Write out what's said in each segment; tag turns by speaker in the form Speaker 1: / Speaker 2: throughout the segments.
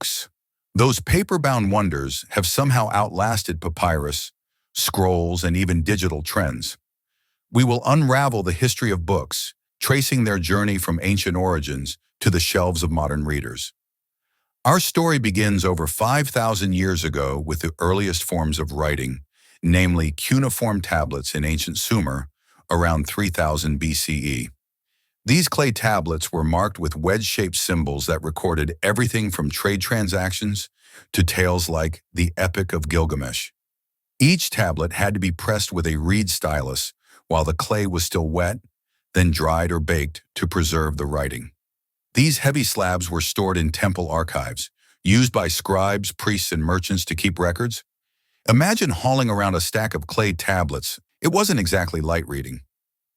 Speaker 1: Books. Those paper-bound wonders have somehow outlasted papyrus, scrolls, and even digital trends. We will unravel the history of books, tracing their journey from ancient origins to the shelves of modern readers. Our story begins over 5,000 years ago with the earliest forms of writing, namely cuneiform tablets in ancient Sumer, around 3000 BCE. These clay tablets were marked with wedge-shaped symbols that recorded everything from trade transactions to tales like the Epic of Gilgamesh. Each tablet had to be pressed with a reed stylus while the clay was still wet, then dried or baked to preserve the writing. These heavy slabs were stored in temple archives, used by scribes, priests, and merchants to keep records. Imagine hauling around a stack of clay tablets. It wasn't exactly light reading.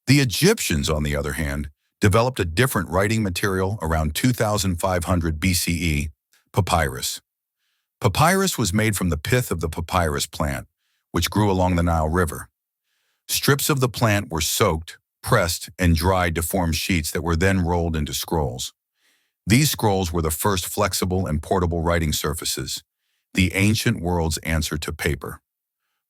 Speaker 1: The Egyptians, on the other hand, developed a different writing material around 2500 BCE, papyrus. Papyrus was made from the pith of the papyrus plant, which grew along the Nile River. Strips of the plant were soaked, pressed, and dried to form sheets that were then rolled into scrolls. These scrolls were the first flexible and portable writing surfaces, the ancient world's answer to paper.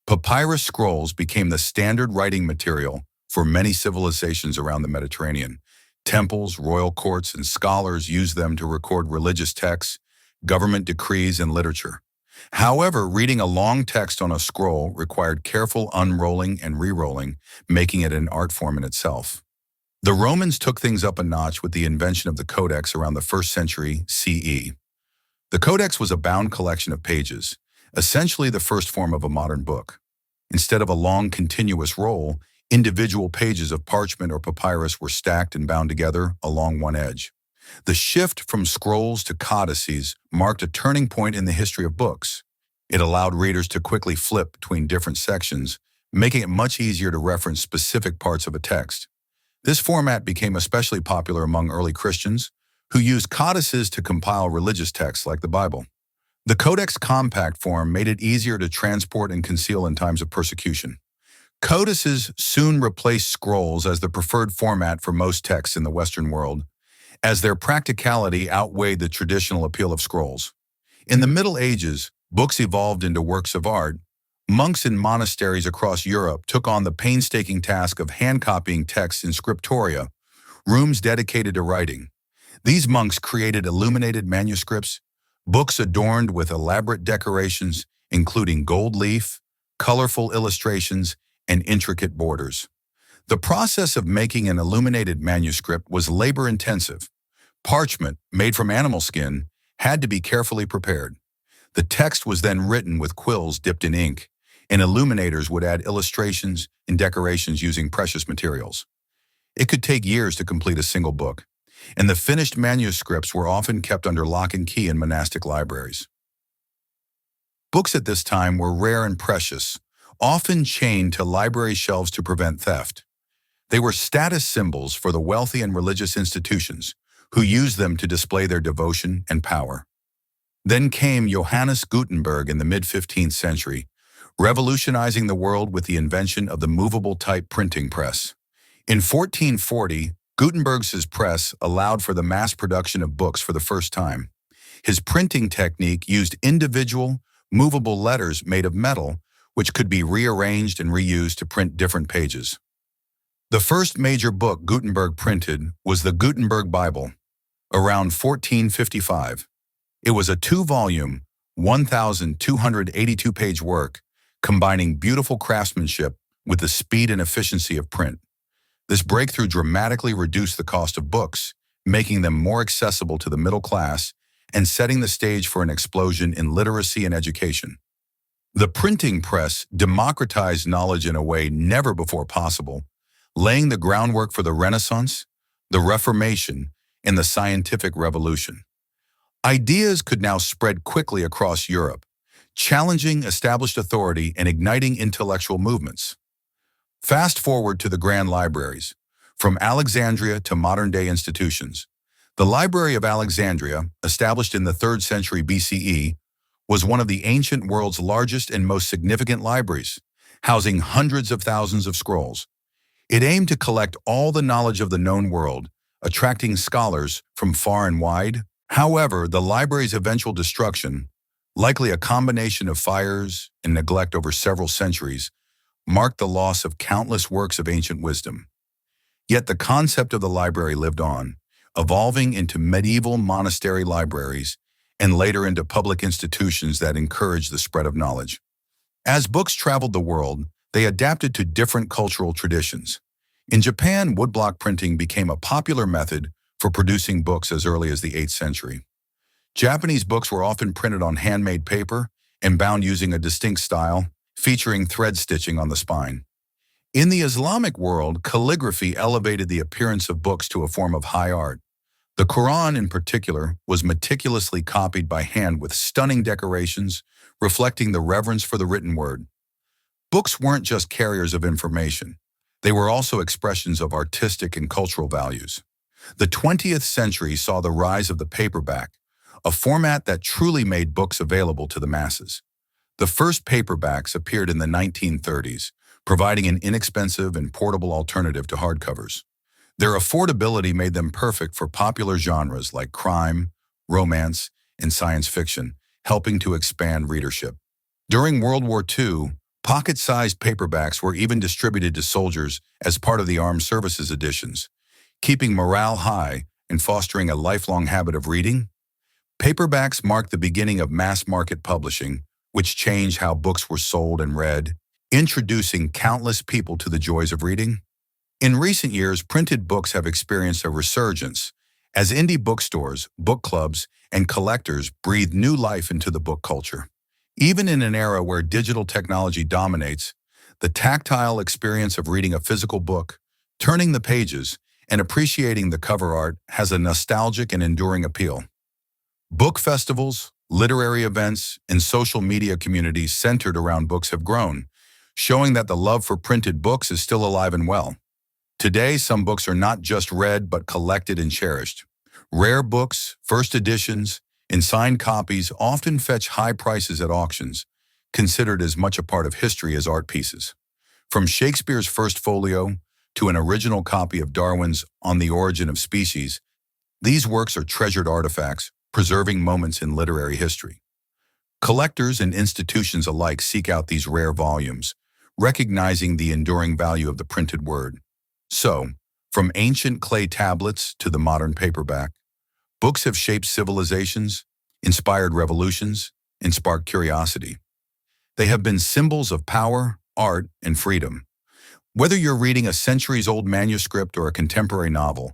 Speaker 1: Papyrus scrolls became the standard writing material for many civilizations around the Mediterranean. Temples, royal courts, and scholars used them to record religious texts, government decrees, and literature. However, reading a long text on a scroll required careful unrolling and re-rolling, making it an art form in itself. The Romans took things up a notch with the invention of the codex around the 1st century CE. The codex was a bound collection of pages, essentially the first form of a modern book. Instead of a long continuous roll, individual pages of parchment or papyrus were stacked and bound together along one edge. The shift from scrolls to codices marked a turning point in the history of books. It allowed readers to quickly flip between different sections, making it much easier to reference specific parts of a text. This format became especially popular among early Christians, who used codices to compile religious texts like the Bible. The Codex compact form made it easier to transport and conceal in times of persecution. Codices soon replaced scrolls as the preferred format for most texts in the Western world, as their practicality outweighed the traditional appeal of scrolls. In the Middle Ages, books evolved into works of art. Monks in monasteries across Europe took on the painstaking task of hand-copying texts in scriptoria, rooms dedicated to writing. These monks created illuminated manuscripts, books adorned with elaborate decorations, including gold leaf, colorful illustrations, and intricate borders. The process of making an illuminated manuscript was labor-intensive. Parchment, made from animal skin, had to be carefully prepared. The text was then written with quills dipped in ink, and illuminators would add illustrations and decorations using precious materials. It could take years to complete a single book, and the finished manuscripts were often kept under lock and key in monastic libraries. Books at this time were rare and precious, often chained to library shelves to prevent theft. They were status symbols for the wealthy and religious institutions, who used them to display their devotion and power. Then came Johannes Gutenberg in the mid-15th century, revolutionizing the world with the invention of the movable type printing press. In 1440, Gutenberg's press allowed for the mass production of books for the first time. His printing technique used individual, movable letters made of metal, which could be rearranged and reused to print different pages. The first major book Gutenberg printed was the Gutenberg Bible, around 1455. It was a 2-volume, 1,282-page work, combining beautiful craftsmanship with the speed and efficiency of print. This breakthrough dramatically reduced the cost of books, making them more accessible to the middle class and setting the stage for an explosion in literacy and education. The printing press democratized knowledge in a way never before possible, laying the groundwork for the Renaissance, the Reformation, and the scientific revolution. Ideas could now spread quickly across Europe, challenging established authority and igniting intellectual movements. Fast forward to the Grand Libraries. From Alexandria to modern-day institutions, the Library of Alexandria, established in the 3rd century BCE, was one of the ancient world's largest and most significant libraries, housing hundreds of thousands of scrolls. It aimed to collect all the knowledge of the known world, attracting scholars from far and wide, However, the library's eventual destruction, likely a combination of fires and neglect over several centuries, marked the loss of countless works of ancient wisdom. Yet the concept of the library lived on, evolving into medieval monastery libraries and later into public institutions that encouraged the spread of knowledge. As books traveled the world, they adapted to different cultural traditions. In Japan, woodblock printing became a popular method for producing books as early as the 8th century. Japanese books were often printed on handmade paper and bound using a distinct style, featuring thread stitching on the spine. In the Islamic world, calligraphy elevated the appearance of books to a form of high art. The Quran, in particular, was meticulously copied by hand with stunning decorations, reflecting the reverence for the written word. Books weren't just carriers of information. They were also expressions of artistic and cultural values. The 20th century saw the rise of the paperback, a format that truly made books available to the masses. The first paperbacks appeared in the 1930s, providing an inexpensive and portable alternative to hardcovers. Their affordability made them perfect for popular genres like crime, romance, and science fiction, helping to expand readership. During World War II, pocket-sized paperbacks were even distributed to soldiers as part of the armed services editions, keeping morale high and fostering a lifelong habit of reading. Paperbacks marked the beginning of mass-market publishing, which changed how books were sold and read, introducing countless people to the joys of reading. In recent years, printed books have experienced a resurgence as indie bookstores, book clubs, and collectors breathe new life into the book culture. Even in an era where digital technology dominates, the tactile experience of reading a physical book, turning the pages, and appreciating the cover art has a nostalgic and enduring appeal. Book festivals, literary events, and social media communities centered around books have grown, showing that the love for printed books is still alive and well. Today, some books are not just read but collected and cherished. Rare books, first editions, and signed copies often fetch high prices at auctions, considered as much a part of history as art pieces. From Shakespeare's First Folio to an original copy of Darwin's On the Origin of Species, these works are treasured artifacts, preserving moments in literary history. Collectors and institutions alike seek out these rare volumes, recognizing the enduring value of the printed word. So, from ancient clay tablets to the modern paperback, books have shaped civilizations, inspired revolutions, and sparked curiosity. They have been symbols of power, art, and freedom. Whether you're reading a centuries-old manuscript or a contemporary novel,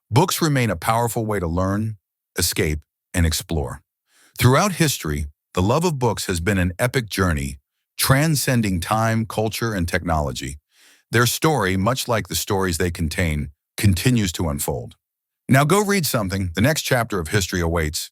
Speaker 1: books remain a powerful way to learn, escape, and explore. Throughout history, the love of books has been an epic journey, transcending time, culture, and technology. Their story, much like the stories they contain, continues to unfold. Now go read something. The next chapter of history awaits.